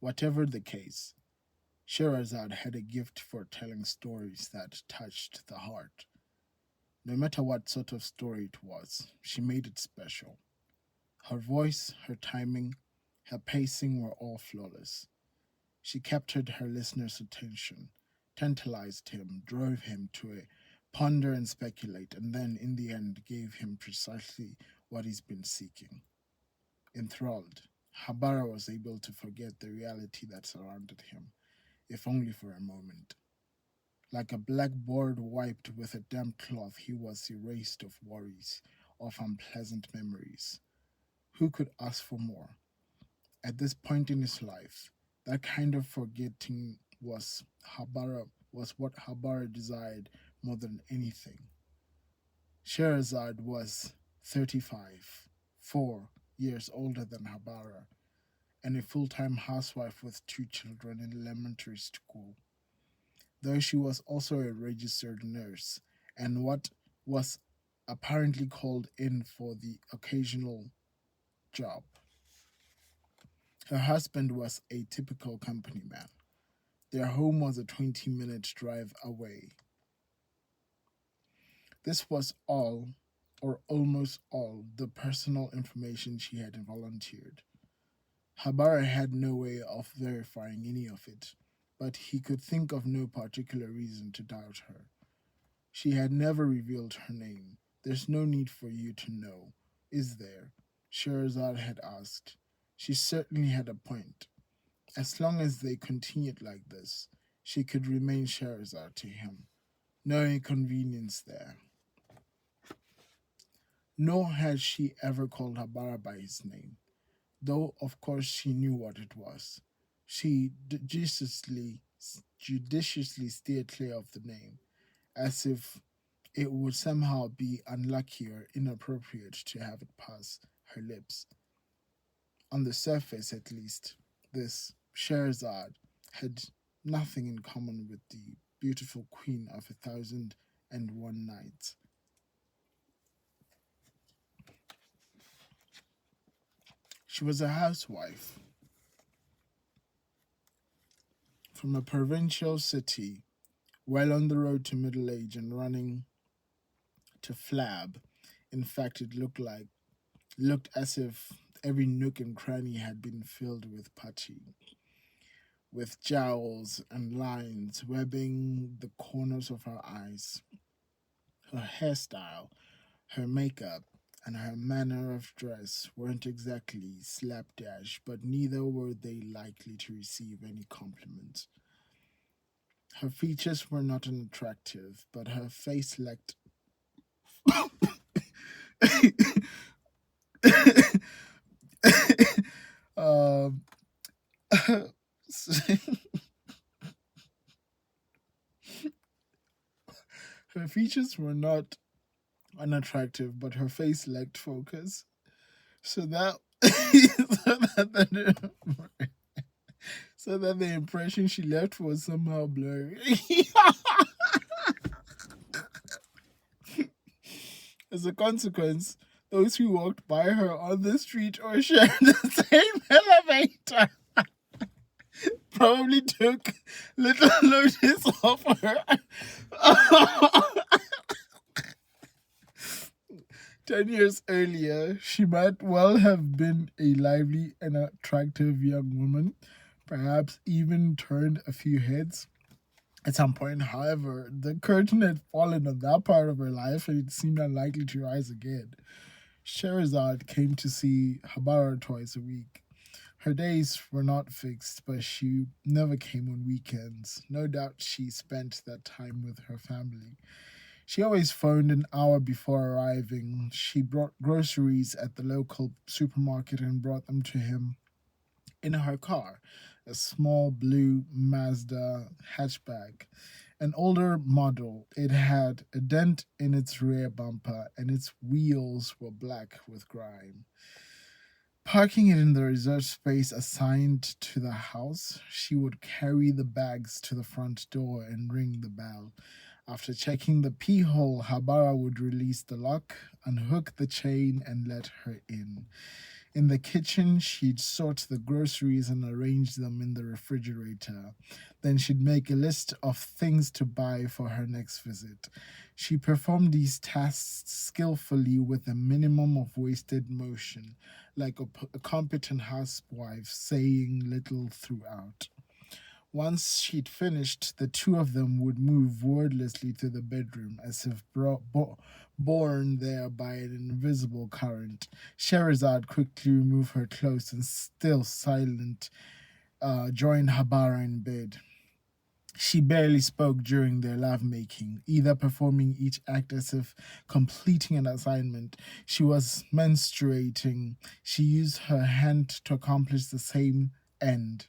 Whatever the case, Sherazad had a gift for telling stories that touched the heart. No matter what sort of story it was, she made it special. Her voice, her timing, her pacing were all flawless. She captured her listener's attention, tantalized him, drove him to ponder and speculate, and then, in the end, gave him precisely what he's been seeking. Enthralled, Habara was able to forget the reality that surrounded him, if only for a moment. Like a blackboard wiped with a damp cloth, he was erased of worries, of unpleasant memories. Who could ask for more? At this point in his life, that kind of forgetting was what Habara desired more than anything. Sherazad was 35, 4 years older than Habara, and a full-time housewife with two children in elementary school, though she was also a registered nurse and what was apparently called in for the occasional job. Her husband was a typical company man. Their home was a 20-minute drive away. This was all, or almost all, the personal information she had volunteered. Habara had no way of verifying any of it, but he could think of no particular reason to doubt her. She had never revealed her name. There's no need for you to know, is there? Sherazad had asked. She certainly had a point. As long as they continued like this, she could remain Sherazad to him. No inconvenience there. Nor had she ever called Habara by his name, though of course she knew what it was. She judiciously steered clear of the name, as if it would somehow be unlucky or inappropriate to have it pass her lips. On the surface, at least, this Sherazad had nothing in common with the beautiful queen of 1,001 nights. She was a housewife from a provincial city, well on the road to middle age and running to flab. In fact, it looked as if every nook and cranny had been filled with putty, with jowls and lines webbing the corners of her eyes. Her hairstyle, her makeup, and her manner of dress weren't exactly slapdash, but neither were they likely to receive any compliments. Her features were not unattractive, but her face lacked. um, her features were not unattractive, but her face lacked focus. So that so that the, so that the impression she left was somehow blurry. As a consequence, those who walked by her on the street or shared the same elevator probably took little notice of her. 10 years earlier, she might well have been a lively and attractive young woman, perhaps even turned a few heads. At some point, however, the curtain had fallen on that part of her life and it seemed unlikely to rise again. Sherazad came to see Habara twice a week. Her days were not fixed, but she never came on weekends. No doubt she spent that time with her family. She always phoned an hour before arriving. She brought groceries at the local supermarket and brought them to him in her car, a small blue Mazda hatchback. An older model, it had a dent in its rear bumper and its wheels were black with grime. Parking it in the reserved space assigned to the house, she would carry the bags to the front door and ring the bell. After checking the pee hole, Habara would release the lock, unhook the chain, and let her in. In the kitchen, she'd sort the groceries and arrange them in the refrigerator. Then she'd make a list of things to buy for her next visit. She performed these tasks skillfully with a minimum of wasted motion, like a competent housewife saying little throughout. Once she'd finished, the two of them would move wordlessly to the bedroom as if borne there by an invisible current. Sherazad quickly removed her clothes and, still silent, joined Habara in bed. She barely spoke during their lovemaking, either performing each act as if completing an assignment. She was menstruating. She used her hand to accomplish the same end.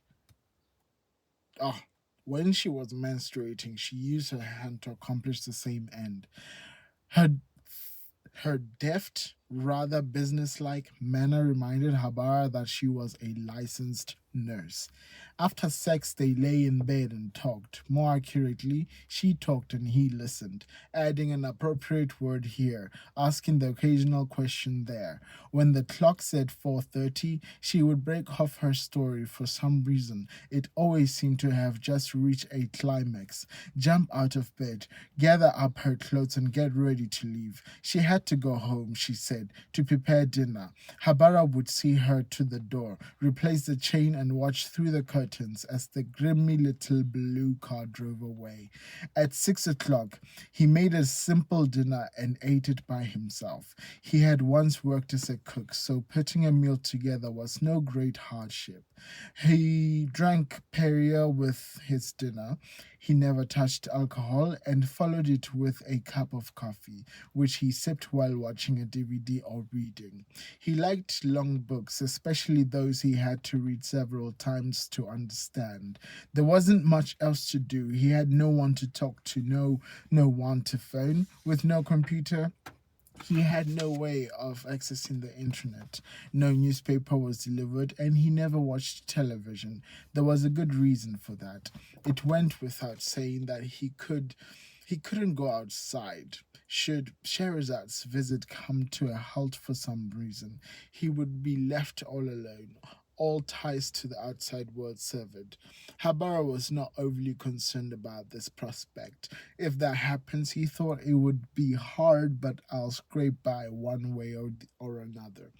Ah, when she was menstruating, she used her hand to accomplish the same end. Her her deft, rather businesslike manner reminded Habara that she was a licensed nurse. After sex, they lay in bed and talked. More accurately, she talked and he listened, adding an appropriate word here, asking the occasional question there. When the clock said 4:30, she would break off her story for some reason. It always seemed to have just reached a climax. Jump out of bed, gather up her clothes and get ready to leave. She had to go home, she said, to prepare dinner. Habara would see her to the door, replace the chain and watch through the curtains as the grimy little blue car drove away. At 6 o'clock, he made a simple dinner and ate it by himself. He had once worked as a cook, so putting a meal together was no great hardship. He drank Perrier with his dinner. He never touched alcohol and followed it with a cup of coffee, which he sipped while watching a DVD or reading. He liked long books, especially those he had to read several times to understand. There wasn't much else to do. He had no one to talk to, no one to phone, with no computer. He had no way of accessing the internet. No newspaper was delivered, and he never watched television. There was a good reason for that. It went without saying that he couldn't go outside. Should Sherazad's visit come to a halt for some reason, he would be left all alone, all ties to the outside world severed. Habara was not overly concerned about this prospect. If that happens, he thought it would be hard, but I'll scrape by one way or another.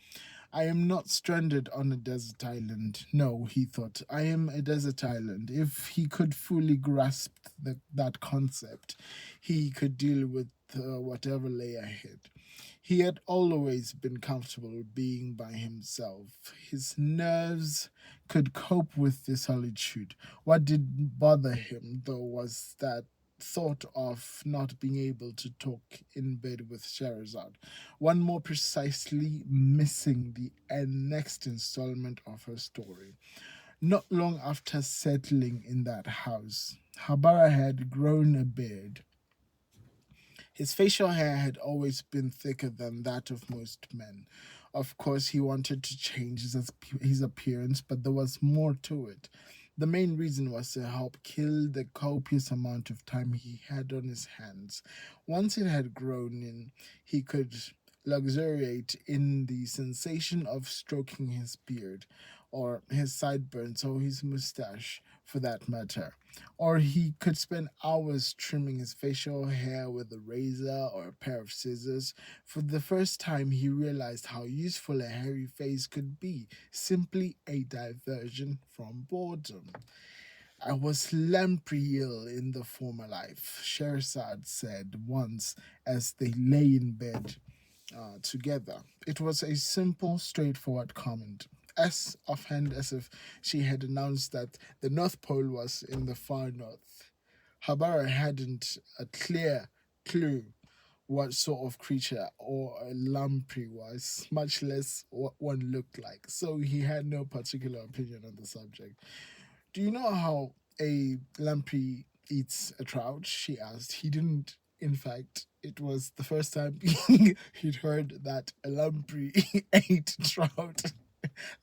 I am not stranded on a desert island. No, he thought, I am a desert island. If he could fully grasp that concept, he could deal with whatever lay ahead. He had always been comfortable being by himself. His nerves could cope with the solitude. What did bother him, though, was that thought of not being able to talk in bed with Sherazad. One more precisely, missing the next installment of her story. Not long after settling in that house, Habara had grown a beard. His facial hair had always been thicker than that of most men. Of course, he wanted to change his appearance, but there was more to it. The main reason was to help kill the copious amount of time he had on his hands. Once it had grown in, he could luxuriate in the sensation of stroking his beard, or his sideburns, or his mustache, for that matter. Or he could spend hours trimming his facial hair with a razor or a pair of scissors. For the first time, he realized how useful a hairy face could be, simply a diversion from boredom. I was lamprey ill in the former life, Sherazad said once as they lay in bed together. It was a simple, straightforward comment, as offhand as if she had announced that the North Pole was in the far north. Habara hadn't a clear clue what sort of creature or a lamprey was, much less what one looked like, so he had no particular opinion on the subject. Do you know how a lamprey eats a trout? She asked. He didn't. In fact, it was the first time he'd heard that a lamprey ate trout.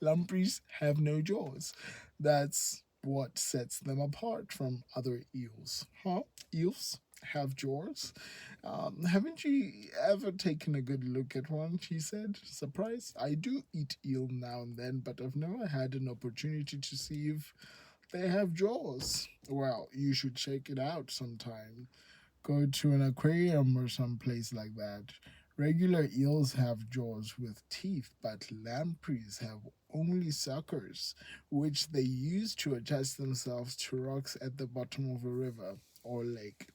Lampreys have no jaws. That's what sets them apart from other eels. Huh? Eels? have jaws. Haven't you ever taken a good look at one? She said. Surprise. I do eat eel now and then, but I've never had an opportunity to see if they have jaws. Well, you should check it out sometime. Go to an aquarium or some place like that. Regular eels have jaws with teeth, but lampreys have only suckers, which they use to attach themselves to rocks at the bottom of a river or lake.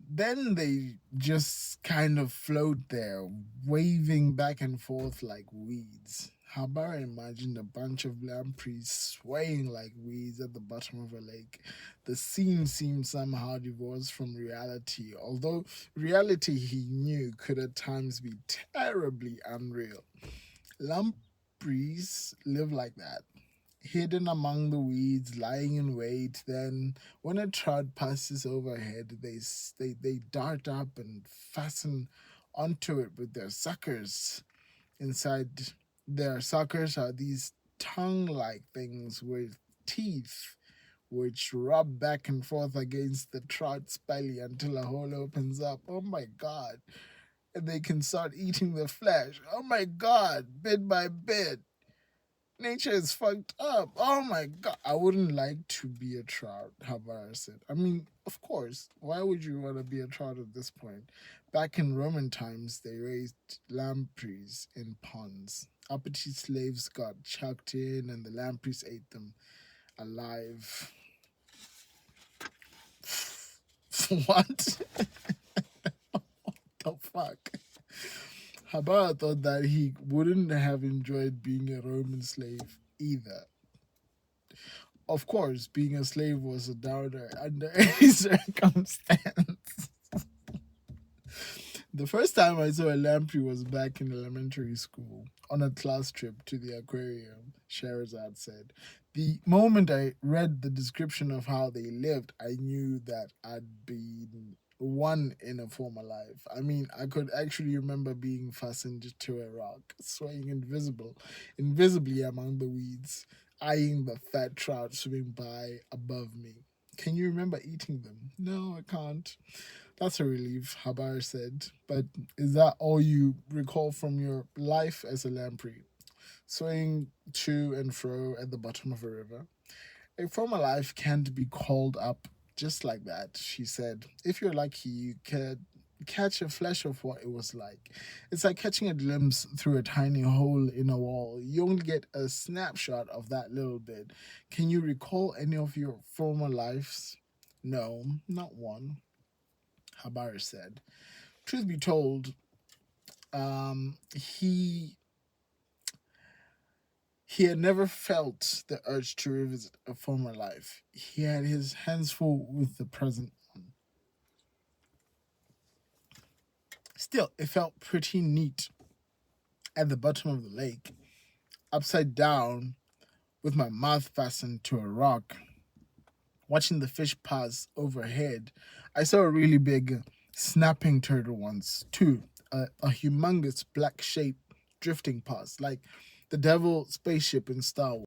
Then they just kind of float there, waving back and forth like weeds. Habara imagined a bunch of lampreys swaying like weeds at the bottom of a lake. The scene seemed somehow divorced from reality, although reality he knew could at times be terribly unreal. Lampreys live like that, hidden among the weeds, lying in wait. Then, when a trout passes overhead, they dart up and fasten onto it with their suckers. Inside their suckers are these tongue like things with teeth, which rub back and forth against the trout's belly until a hole opens up. Oh my god. And they can start eating the flesh. Oh my god, bit by bit. Nature is fucked up. Oh my god. I wouldn't like to be a trout, Habara said. I mean, of course. Why would you want to be a trout at this point? Back in Roman times, they raised lampreys in ponds. Uppity slaves got chucked in, and the lampreys ate them alive. What? The fuck? Habara thought that he wouldn't have enjoyed being a Roman slave either. Of course, being a slave was a downer under any circumstance. The first time I saw a lamprey was back in elementary school on a class trip to the aquarium, Sherazad said. The moment I read the description of how they lived, I knew that I'd been one in a former life. I mean, I could actually remember being fastened to a rock, swaying invisibly among the weeds, eyeing the fat trout swimming by above me. Can you remember eating them? No, I can't. That's a relief, Habar said. But is that all you recall from your life as a lamprey? Swaying to and fro at the bottom of a river? A former life can't be called up just like that, she said. If you're lucky, you could catch a flash of what it was like. It's like catching a glimpse through a tiny hole in a wall. You only get a snapshot of that little bit. Can you recall any of your former lives? No, not one, Habar said. Truth be told, he had never felt the urge to revisit a former life. He had his hands full with the present one. Still, it felt pretty neat at the bottom of the lake, upside down, with my mouth fastened to a rock, watching the fish pass overhead. I saw a really big snapping turtle once, too. A humongous black shape drifting past, like the devil spaceship in Star Wars.